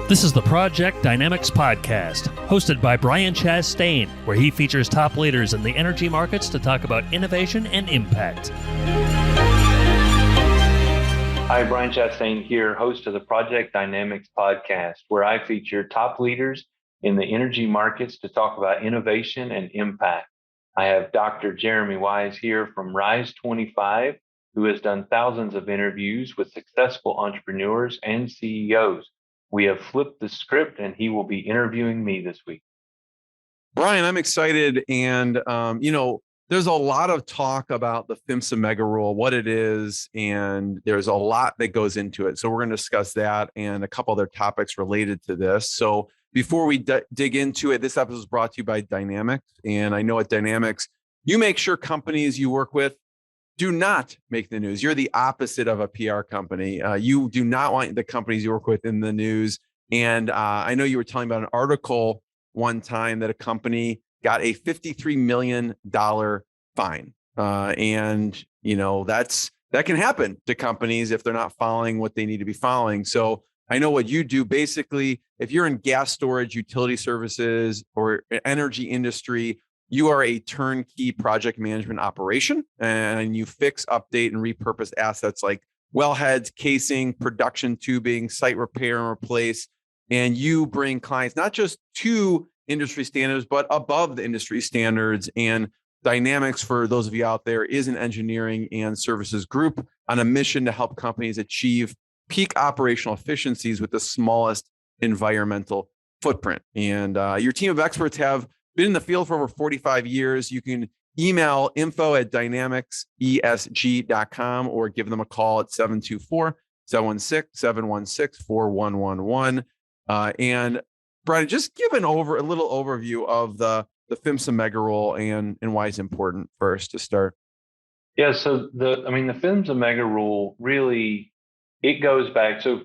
This is the Project Dynamix podcast, hosted by Brian Chastain, where he features top leaders in the energy markets to talk about innovation and impact. Hi, Brian Chastain here, host of the Project Dynamix podcast, where I feature top leaders in the energy markets to talk about innovation and impact. I have Dr. Jeremy Wise here from Rise 25, who has done thousands of interviews with successful entrepreneurs and CEOs. We have flipped the script, and he will be interviewing me this week. Brian, I'm excited. And, there's a lot of talk about the PHMSA mega rule, what it is, and there's a lot that goes into it. So we're going to discuss that and a couple other topics related to this. So before we dig into it, this episode is brought to you by Dynamix. And I know at Dynamix, you make sure companies you work with do not make the news. You're the opposite of a PR company. You do not want the companies you work with in the news. And I know you were telling about an article one time that a company got a $53 million fine. That can happen to companies if they're not following what they need to be following. So I know what you do. Basically, if you're in gas storage, utility services, or energy industry, you are a turnkey project management operation, and you fix, update, and repurpose assets like wellheads, casing, production tubing, site repair and replace. And you bring clients not just to industry standards, but above the industry standards. And Dynamix, for those of you out there, is an engineering and services group on a mission to help companies achieve peak operational efficiencies with the smallest environmental footprint. And your team of experts have been in the field for over 45 years. You can email info@dynamixesg.com or give them a call at 724-716-4111. And Brian, just give a little overview of the PHMSA mega rule and why it's important first to start. Yeah, so the PHMSA mega rule really, it goes back. So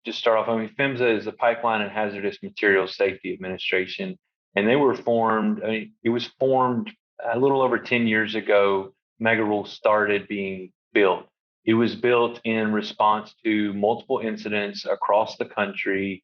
just start off, PHMSA is the Pipeline and Hazardous Materials Safety Administration. And they were formed, it was formed a little over 10 years ago. Mega Rule started being built. It was built in response to multiple incidents across the country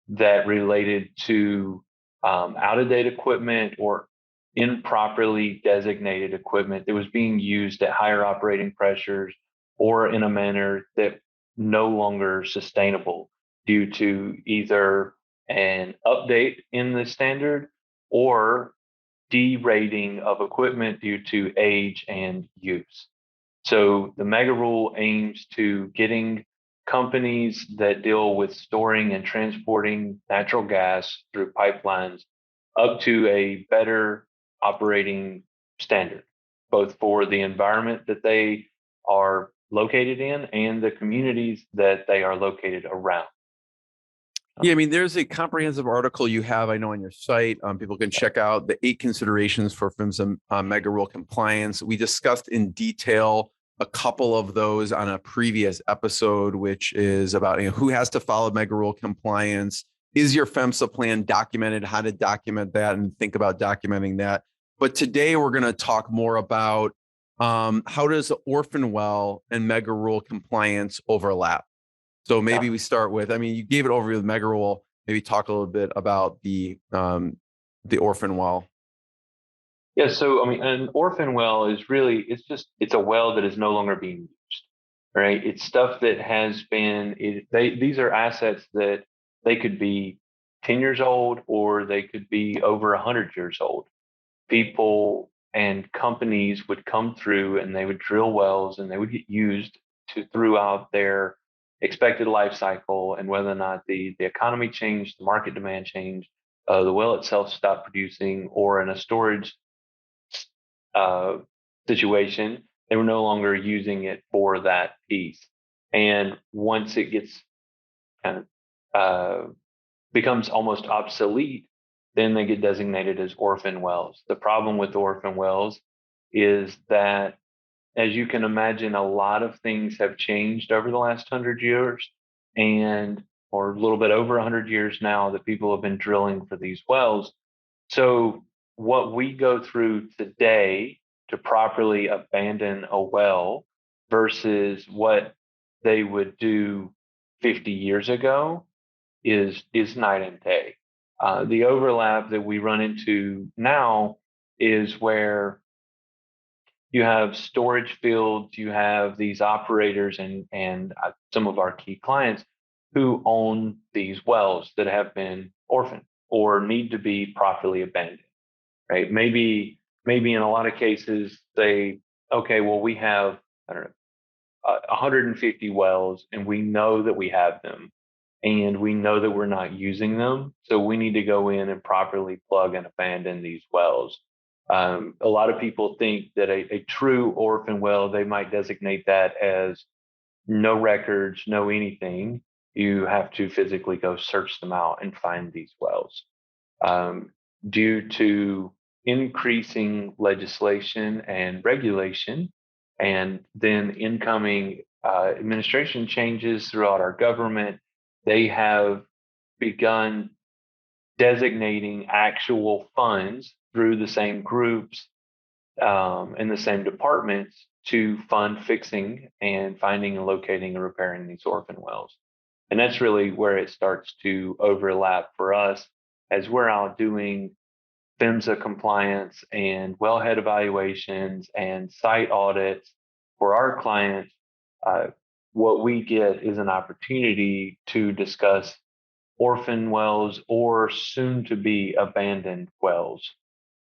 that related to out-of-date equipment or improperly designated equipment that was being used at higher operating pressures or in a manner that no longer sustainable due to either an update in the standard or derating of equipment due to age and use. So the mega rule aims to getting companies that deal with storing and transporting natural gas through pipelines up to a better operating standard, both for the environment that they are located in and the communities that they are located around. Yeah, there's a comprehensive article you have, I know, on your site. People can check out the 8 considerations for PHMSA mega rule compliance. We discussed in detail a couple of those on a previous episode, which is about who has to follow mega rule compliance. Is your PHMSA plan documented? How to document that and think about documenting that. But today we're going to talk more about how does the Orphan Well and mega rule compliance overlap. So maybe we start with, you gave it overview of the mega rule. Maybe talk a little bit about the Orphan Well. Yeah, so an orphan well is really, it's a well that is no longer being used, right? It's stuff that has been, these are assets that they could be 10 years old or they could be over 100 years old. People and companies would come through and they would drill wells and they would get used throughout their expected life cycle, and whether or not the economy changed, the market demand changed, the well itself stopped producing, or in a storage situation, they were no longer using it for that piece. And once it gets becomes almost obsolete, then they get designated as orphan wells. The problem with orphan wells is that, as you can imagine, a lot of things have changed over the last 100 years, or a little bit over 100 years now that people have been drilling for these wells. So what we go through today to properly abandon a well versus what they would do 50 years ago is night and day. The overlap that we run into now is where you have storage fields, you have these operators and some of our key clients who own these wells that have been orphaned or need to be properly abandoned, right? Maybe in a lot of cases they, okay, well, we have, I don't know, 150 wells and we know that we have them and we know that we're not using them. So we need to go in and properly plug and abandon these wells. A lot of people think that a true orphan well, they might designate that as no records, no anything. You have to physically go search them out and find these wells. Due to increasing legislation and regulation, and then incoming administration changes throughout our government, they have begun designating actual funds through the same groups in the same departments to fund fixing and finding and locating and repairing these orphan wells. And that's really where it starts to overlap for us as we're out doing PHMSA compliance and wellhead evaluations and site audits for our clients. What we get is an opportunity to discuss orphan wells or soon to be abandoned wells.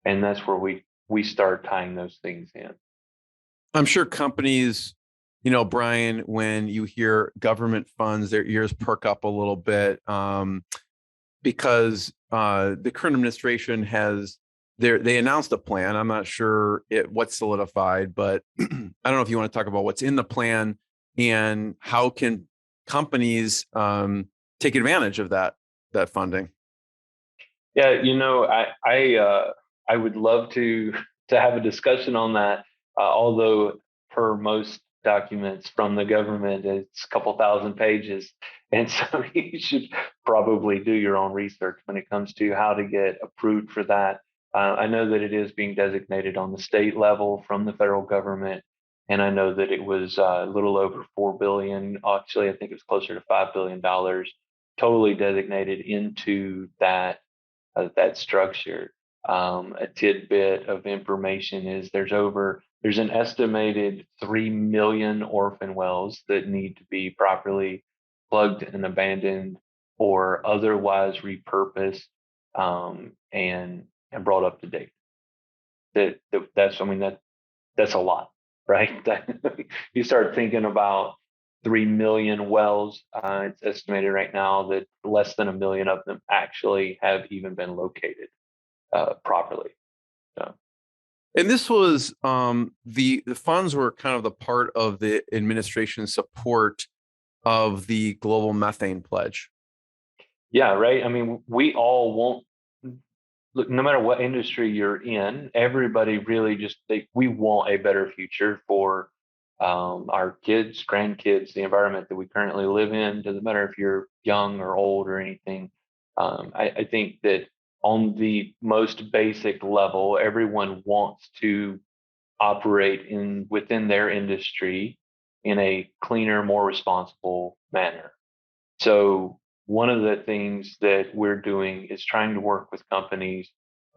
And that's where we start tying those things in. I'm sure companies, Brian, when you hear government funds, their ears perk up a little bit because the current administration they announced a plan. I'm not sure what's solidified, but I don't know if you want to talk about what's in the plan and how can companies take advantage of that funding. Yeah, I would love to have a discussion on that. Although per most documents from the government, it's a couple thousand pages, and so you should probably do your own research when it comes to how to get approved for that. I know that it is being designated on the state level from the federal government, and I know that it was a little over $4 billion. Actually, I think it was closer to $5 billion totally designated into that structure. A tidbit of information is there's an estimated 3 million orphan wells that need to be properly plugged and abandoned or otherwise repurposed and brought up to date. That's a lot, right? You start thinking about 3 million wells. It's estimated right now that less than 1 million of them actually have even been located properly. So. And this was the funds were kind of the part of the administration's support of the global methane pledge. Yeah, right. I mean, we all want, look, no matter what industry you're in, everybody really we want a better future for our kids, grandkids, the environment that we currently live in. Doesn't matter if you're young or old or anything. I think that on the most basic level, everyone wants to operate within their industry in a cleaner, more responsible manner. So one of the things that we're doing is trying to work with companies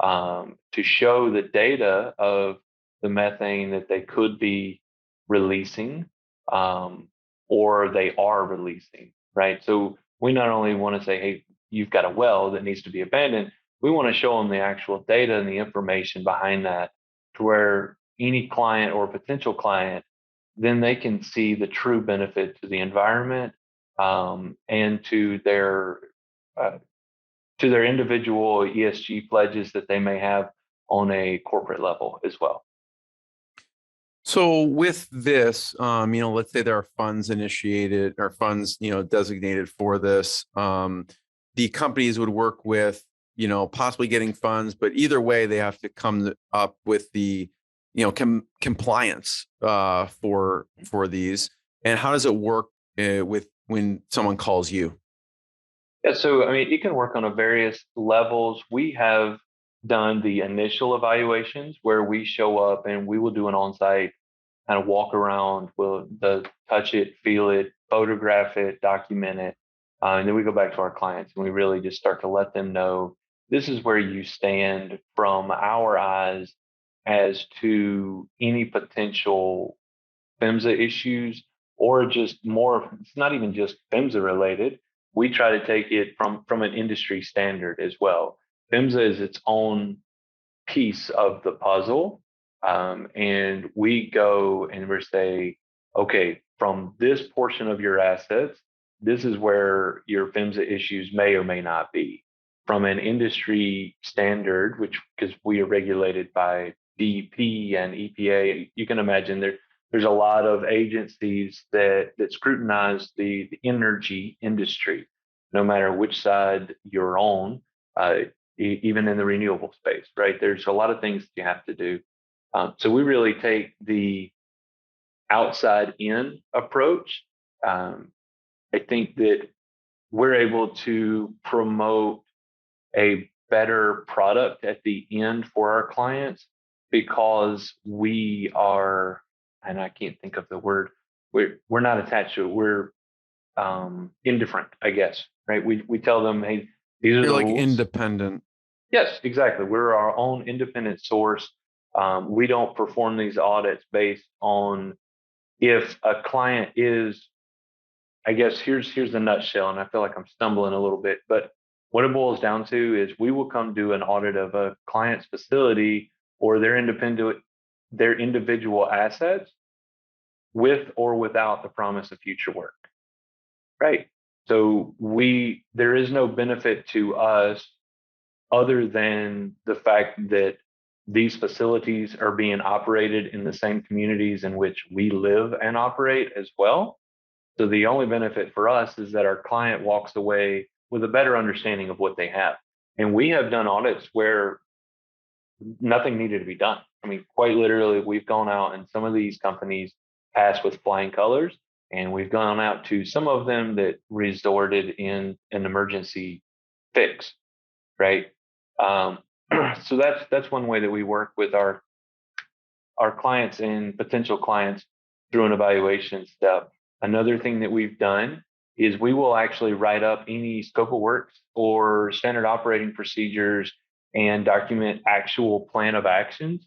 to show the data of the methane that they could be releasing or they are releasing, right? So we not only want to say, hey, you've got a well that needs to be abandoned, we want to show them the actual data and the information behind that to where any client or potential client, then they can see the true benefit to the environment and to their individual ESG pledges that they may have on a corporate level as well. So with this, let's say there are funds initiated or funds, designated for this. The companies would work with, possibly getting funds, but either way, they have to come up with the, compliance for these. And how does it work with when someone calls you? Yeah, so I mean, it can work on a various levels. We have done the initial evaluations where we show up and we will do an on-site kind of walk around. We'll touch it, feel it, photograph it, document it, And then we go back to our clients and we really just start to let them know this is where you stand from our eyes as to any potential PHMSA issues, or just more, it's not even just PHMSA related. We try to take it from an industry standard as well. PHMSA is its own piece of the puzzle. And we go and we say, okay, from this portion of your assets, this is where your PHMSA issues may or may not be. From an industry standard, which because we are regulated by DEP and EPA, you can imagine there's a lot of agencies that scrutinize the energy industry, no matter which side you're on. Even in the renewable space, right? There's a lot of things you have to do. So we really take the outside in approach. I think that we're able to promote a better product at the end for our clients because we are, and I can't think of the word, we're not attached to it. We're indifferent, I guess, right? We tell them, hey, these are You're the like rules. independent. Yes, exactly. We're our own independent source. We don't perform these audits based on if a client is, I guess here's the nutshell, and I feel like I'm stumbling a little bit, but what it boils down to is we will come do an audit of a client's facility or their individual assets with or without the promise of future work. Right. So there is no benefit to us other than the fact that these facilities are being operated in the same communities in which we live and operate as well. So the only benefit for us is that our client walks away with a better understanding of what they have. And we have done audits where nothing needed to be done. I mean, quite literally, we've gone out and some of these companies passed with flying colors, and we've gone out to some of them that resorted in an emergency fix, right? So that's one way that we work with our clients and potential clients through an evaluation step. Another thing that we've done is we will actually write up any scope of works or standard operating procedures and document actual plan of actions.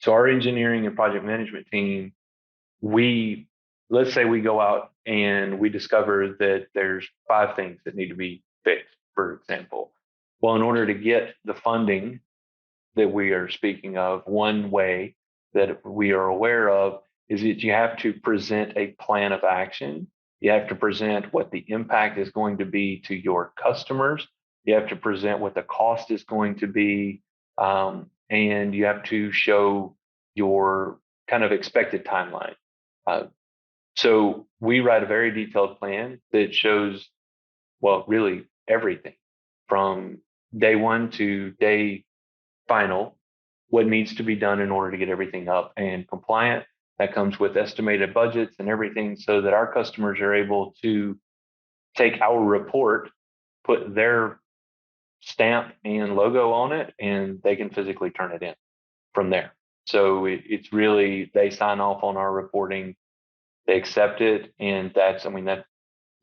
So our engineering and project management team, let's say we go out and we discover that there's 5 things that need to be fixed, for example. Well, in order to get the funding that we are speaking of, one way that we are aware of is that you have to present a plan of action. You have to present what the impact is going to be to your customers. You have to present what the cost is going to be. And you have to show your kind of expected timeline. So we write a very detailed plan that shows, well, really everything from day 1 to day final, what needs to be done in order to get everything up and compliant. That comes with estimated budgets and everything so that our customers are able to take our report, put their stamp and logo on it, and they can physically turn it in from there. So it's really, they sign off on our reporting, they accept it, and that's an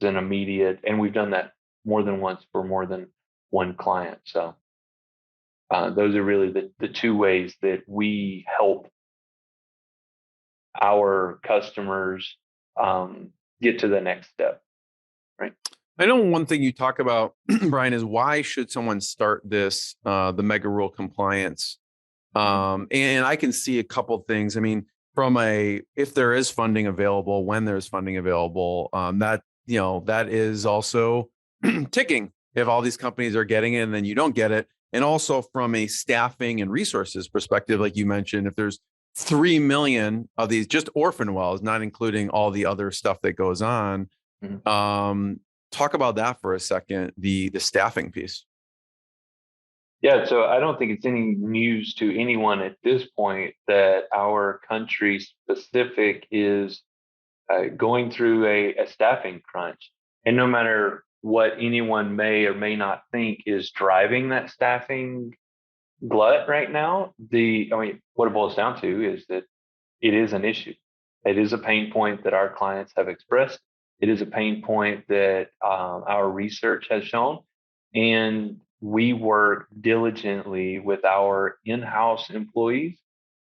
immediate, and we've done that more than once for more than one client. So those are really the 2 ways that we help our customers get to the next step. Right. I know one thing you talk about, Brian, is why should someone start this, the mega rule compliance? And I can see a couple things. I mean, if there is funding available, when there's funding available, that is also ticking. If all these companies are getting it and then you don't get it. And also from a staffing and resources perspective, like you mentioned, if there's 3 million of these, just orphan wells, not including all the other stuff that goes on. Mm-hmm. Talk about that for a second, the staffing piece. Yeah, so I don't think it's any news to anyone at this point that our country specific is going through a staffing crunch. And no matter what anyone may or may not think is driving that staffing glut right now, what it boils down to is that it is an issue. It is a pain point that our clients have expressed. It is a pain point that our research has shown, and we work diligently with our in-house employees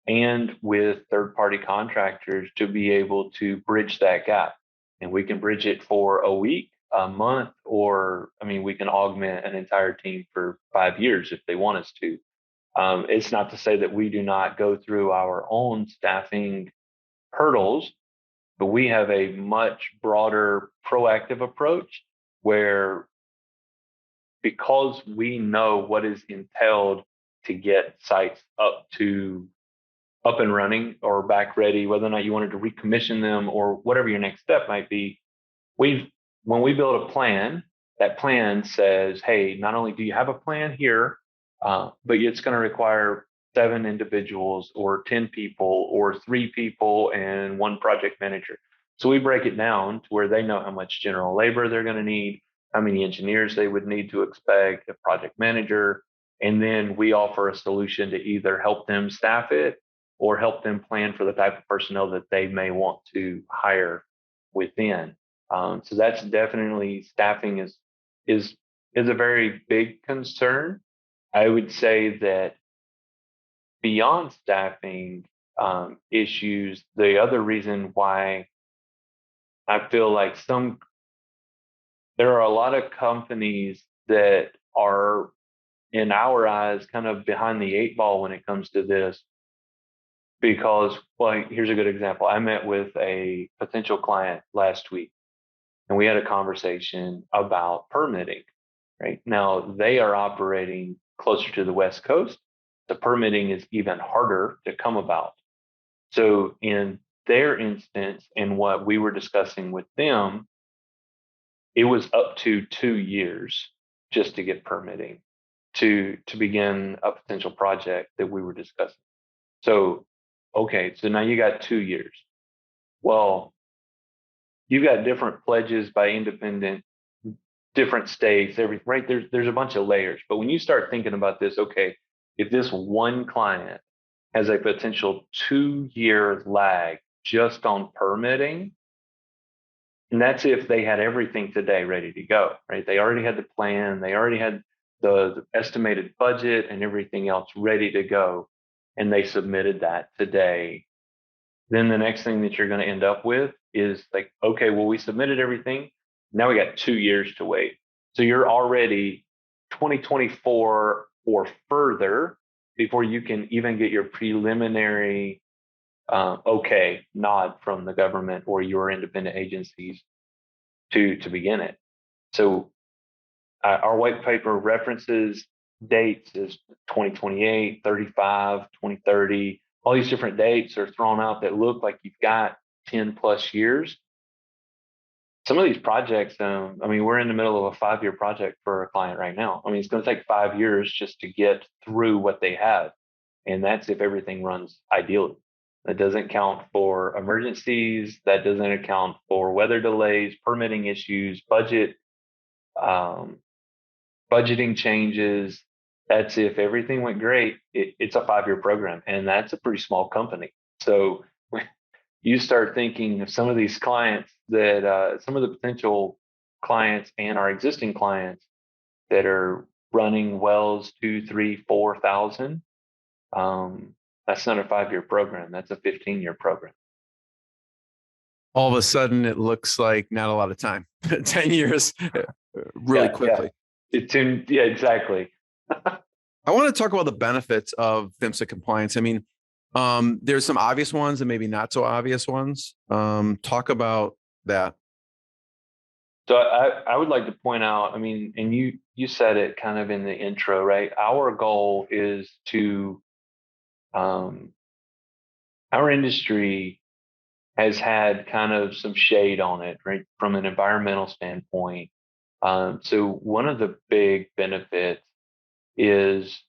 and with third-party contractors to be able to bridge that gap. And we can bridge it for a week, a month, or I mean, we can augment an entire team for 5 years if they want us to. It's not to say that we do not go through our own staffing hurdles, but we have a much broader proactive approach where, because we know what is entailed to get sites up and running or back ready, whether or not you wanted to recommission them or whatever your next step might be, when we build a plan, that plan says, hey, not only do you have a plan here, but it's going to require 7 individuals or 10 people or 3 people and 1 project manager. So we break it down to where they know how much general labor they're going to need, how many engineers they would need to expect, a project manager, and then we offer a solution to either help them staff it or help them plan for the type of personnel that they may want to hire within. So that's definitely, staffing is a very big concern. I would say that beyond staffing issues, the other reason why I feel like there are a lot of companies that are, in our eyes, kind of behind the 8 ball when it comes to this. Because, well, here's a good example. I met with a potential client last week, and we had a conversation about permitting. Right now, they are operating closer to the West Coast. The permitting is even harder to come about. So in their instance, and what we were discussing with them, it was up to 2 years just to get permitting to begin a potential project that we were discussing. So, okay, so now you got 2 years. Well, you've got different pledges by independent, different states, everything, right? There's a bunch of layers. But when you start thinking about this, okay, if this one client has a potential 2-year lag just on permitting, and that's if they had everything today ready to go, right? They already had the plan, they already had the estimated budget and everything else ready to go, and they submitted that today. Then the next thing that you're going to end up with is like, okay, well, we submitted everything. Now we got 2 years to wait. So you're already 2024 or further before you can even get your preliminary okay nod from the government or your independent agencies to begin it. So our white paper references dates is 2028, 35, 2030. All these different dates are thrown out that look like you've got 10 plus years. Some of these projects, I mean, we're in the middle of a 5-year project for a client right now. I mean, it's going to take 5 years just to get through what they have. And that's if everything runs ideally. That doesn't count for emergencies. That doesn't account for weather delays, permitting issues, budgeting changes. That's if everything went great. It's a 5-year program, and that's a pretty small company. So when you start thinking of some of these clients that some of the potential clients and our existing clients that are running wells 2, 3, 4,000. That's not a 5-year program. That's a 15-year program. All of a sudden, it looks like not a lot of time. 10 years, really quickly. Yeah, exactly. I want to talk about the benefits of PHMSA compliance. I mean, there's some obvious ones and maybe not so obvious ones. Talk about that. So I would like to point out, I mean, and you said it kind of in the intro, right? Our goal is to, our industry has had kind of some shade on it, right? From an environmental standpoint. So one of the big benefits is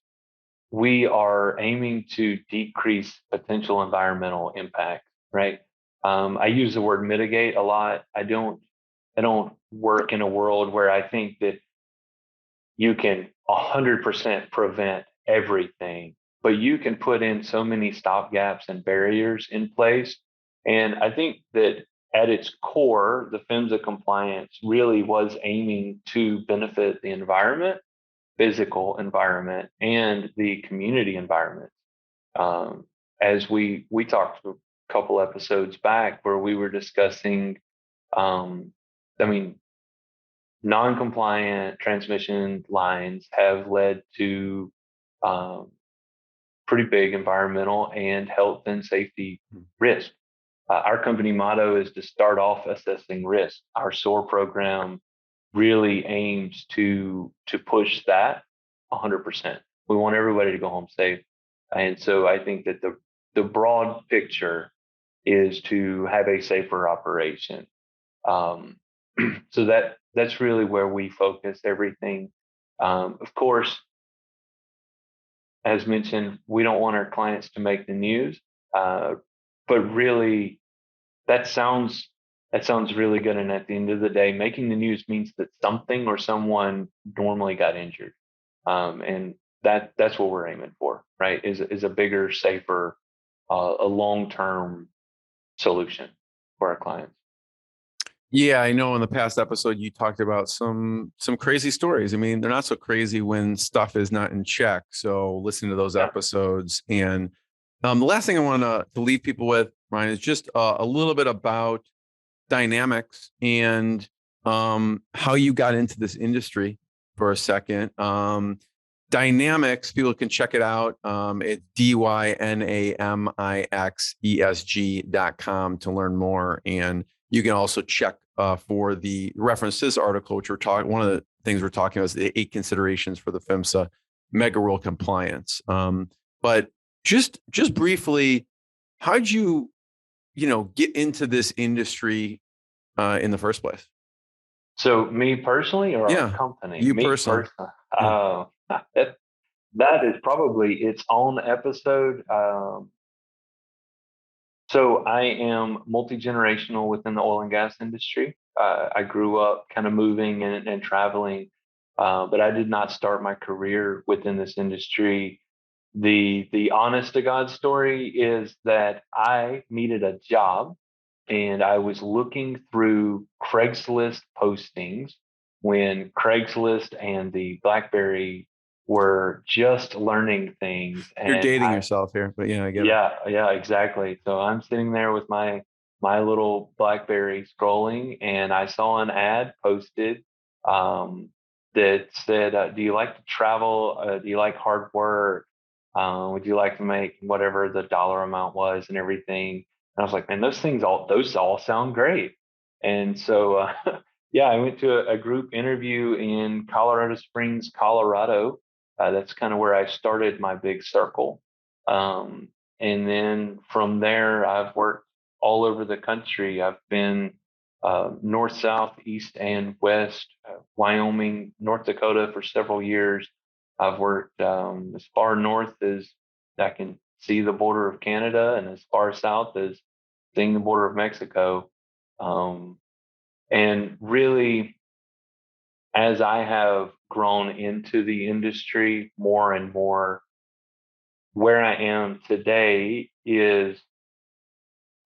we are aiming to decrease potential environmental impact, right? I use the word mitigate a lot. I don't work in a world where I think that you can 100% prevent everything, but you can put in so many stopgaps and barriers in place. And I think that at its core, the PHMSA compliance really was aiming to benefit the environment, physical environment, and the community environment. As we talked a couple episodes back where we were discussing, non-compliant transmission lines have led to pretty big environmental and health and safety risk. Our company motto is to start off assessing risk. Our SOAR program really aims to push that 100%. We want everybody to go home safe. And so I think that the broad picture is to have a safer operation. So that's really where we focus everything. Of course, as mentioned, we don't want our clients to make the news, but really that sounds really good. And at the end of the day, making the news means that something or someone normally got injured. And that's what we're aiming for, right? Is a bigger, safer, a long-term solution for our clients. Yeah, I know in the past episode you talked about some crazy stories. I mean, they're not so crazy when stuff is not in check. So listen to those episodes. And the last thing I want to leave people with, Ryan, is just a little bit about Dynamix and how you got into this industry for a second. Dynamix, people can check it out. It's dynamixesg.com to learn more. And you can also check for the reference to this article, which one of the things we're talking about is the 8 considerations for the PHMSA mega rule compliance. But just briefly, how'd you get into this industry in the first place? So me personally, or our company? You personally. That is probably its own episode. So I am multi-generational within the oil and gas industry. I grew up kind of moving and traveling, but I did not start my career within this industry. The honest to God story is that I needed a job and I was looking through Craigslist postings when Craigslist and the BlackBerry were just learning things. And you're dating yourself here, but I get it. Yeah, exactly. So I'm sitting there with my little BlackBerry scrolling, and I saw an ad posted that said, "Do you like to travel? Do you like hard work? Would you like to make whatever the dollar amount was and everything?" And I was like, "Man, those all sound great." And so, I went to a group interview in Colorado Springs, Colorado. That's kind of where I started my big circle. And then from there, I've worked all over the country. I've been north, south, east, and west, Wyoming, North Dakota for several years. I've worked as far north as I can see the border of Canada and as far south as seeing the border of Mexico. And really, as I have grown into the industry more and more, where I am today is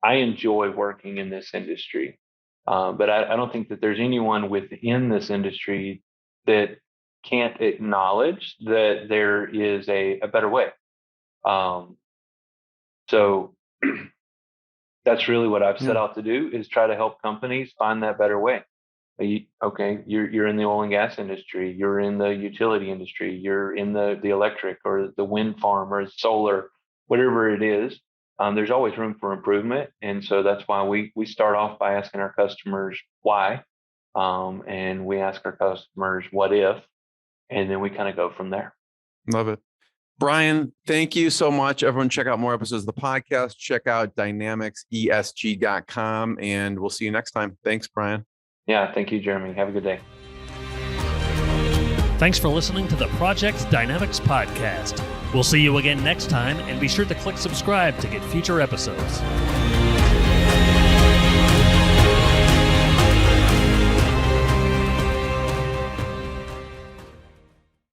I enjoy working in this industry. But I don't think that there's anyone within this industry that can't acknowledge that there is a better way. So that's really what I've set out to do, is try to help companies find that better way. You're in the oil and gas industry, you're in the utility industry, you're in the electric or the wind farm or solar, whatever it is. There's always room for improvement. And so that's why we start off by asking our customers why, and we ask our customers what if, and then we kind of go from there. Love it. Brian, thank you so much. Everyone check out more episodes of the podcast. Check out dynamixesg.com, and we'll see you next time. Thanks, Brian. Yeah, thank you, Jeremy. Have a good day. Thanks for listening to the Project Dynamix podcast. We'll see you again next time, and be sure to click subscribe to get future episodes.